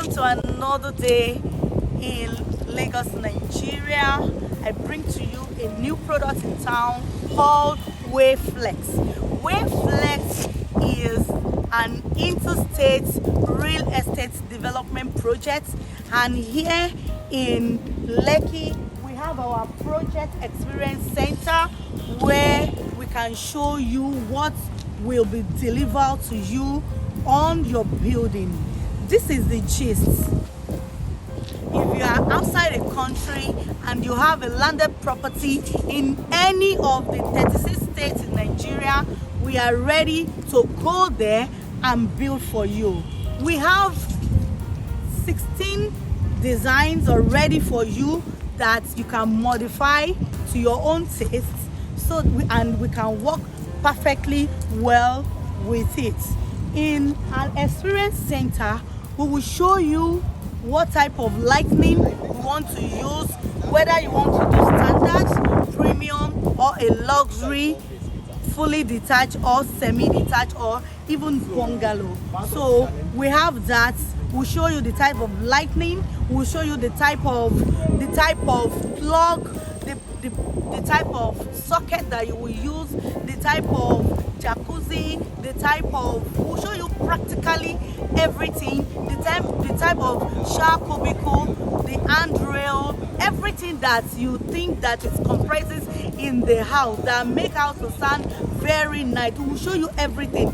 Welcome to another day in Lagos, Nigeria. I bring to you a new product in town called Wey Flex. Wey Flex is an interstate real estate development project, and here in Lekki we have our project experience center where we can show you what will be delivered to you on your building. This is the gist. If you are outside the country and you have a landed property in any of the 36 states in Nigeria, we are ready to go there and build for you. We have 16 designs already for you that you can modify to your own taste, and we can work perfectly well with it. In an experience center, we will show you what type of lighting we want to use, whether you want to do standard, premium, or a luxury, fully detached or semi-detached, or even bungalow. So we have that. We'll show you the type of lighting, we'll show you the type of plug, the type of socket that you will use, the type of jacuzzi, we'll show you practically everything, the type of shower cubicle, the handrail, everything that you think that it comprises in the house that make house to sound very nice. We will show you everything,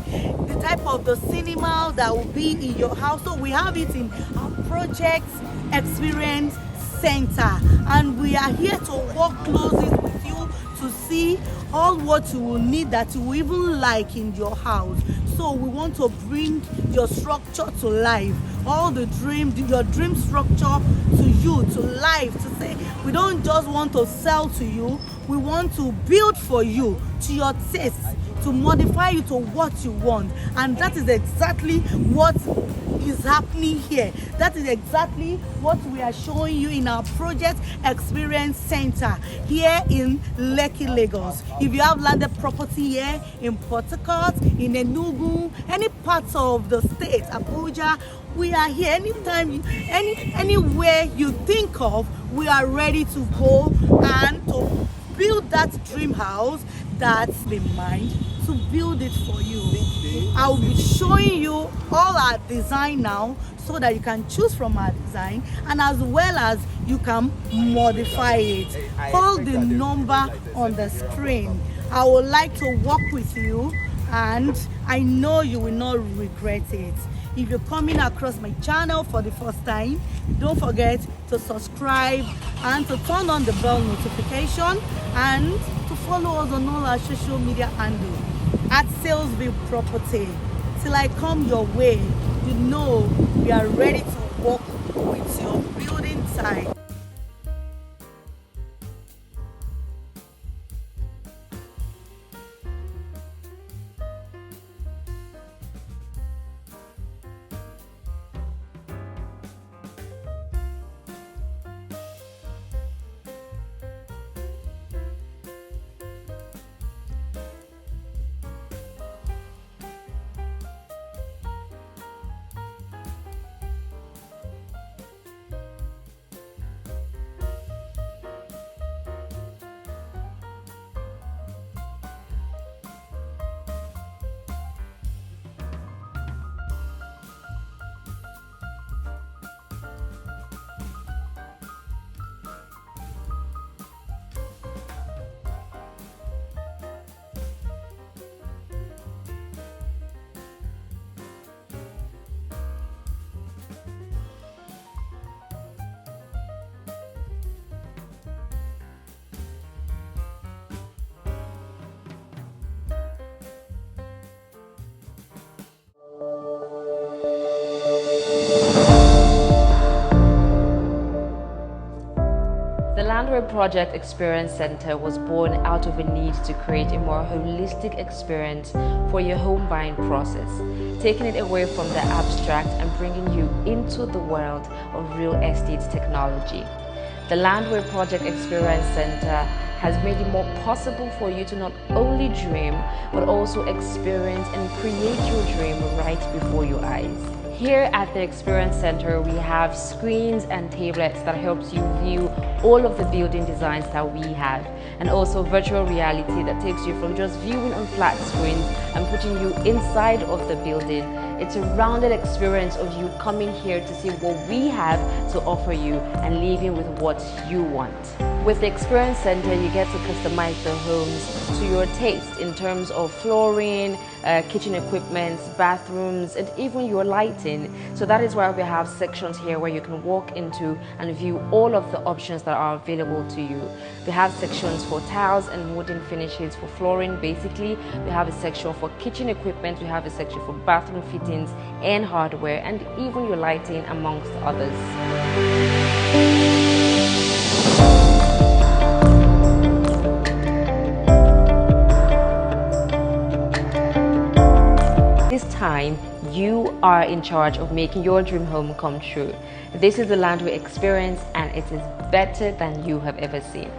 the type of the cinema that will be in your house. So we have it in our project experience center, and we are here to work closely with you to see all what you will need that you will even like in your house. So we want to bring your structure to life, all your dream structure to you, to life, to say we don't just want to sell to you, we want to build for you to your taste, to modify you to what you want. And that is exactly what is happening here. That is exactly what we are showing you in our project experience center here in Lekki, Lagos. If you have landed property here in Port Harcourt, in Enugu, any parts of the state, Abuja, we are here. Anytime, anywhere you think of, we are ready to go and to build that dream house that's in mind, to build it for you. I will be showing you all our design now so that you can choose from our design, and as well as you can modify it. Call the number on the screen. I would like to work with you, and I know you will not regret it. If you're coming across my channel for the first time, don't forget to subscribe and to turn on the bell notification, and to follow us on all our social media handles at Salesville Property. Till I come your way, you know we are ready to work with your building site. The Landwey Project Experience Center was born out of a need to create a more holistic experience for your home buying process, taking it away from the abstract and bringing you into the world of real estate technology. The Landwey Project Experience Center has made it more possible for you to not only dream, but also experience and create your dream right before your eyes. Here at the Experience Center, we have screens and tablets that helps you view all of the building designs that we have, and also virtual reality that takes you from just viewing on flat screens and putting you inside of the building. It's a rounded experience of you coming here to see what we have to offer you and leaving with what you want. With the Experience Center, you get to customize the homes to your taste in terms of flooring, kitchen equipment, bathrooms, and even your lighting. So that is why we have sections here where you can walk into and view all of the options that are available to you. We have sections for tiles and wooden finishes for flooring, basically. We have a section for kitchen equipment, we have a section for bathroom fittings and hardware, and even your lighting, amongst others. This time, you are in charge of making your dream home come true. This is the Landwey experience, and it is better than you have ever seen.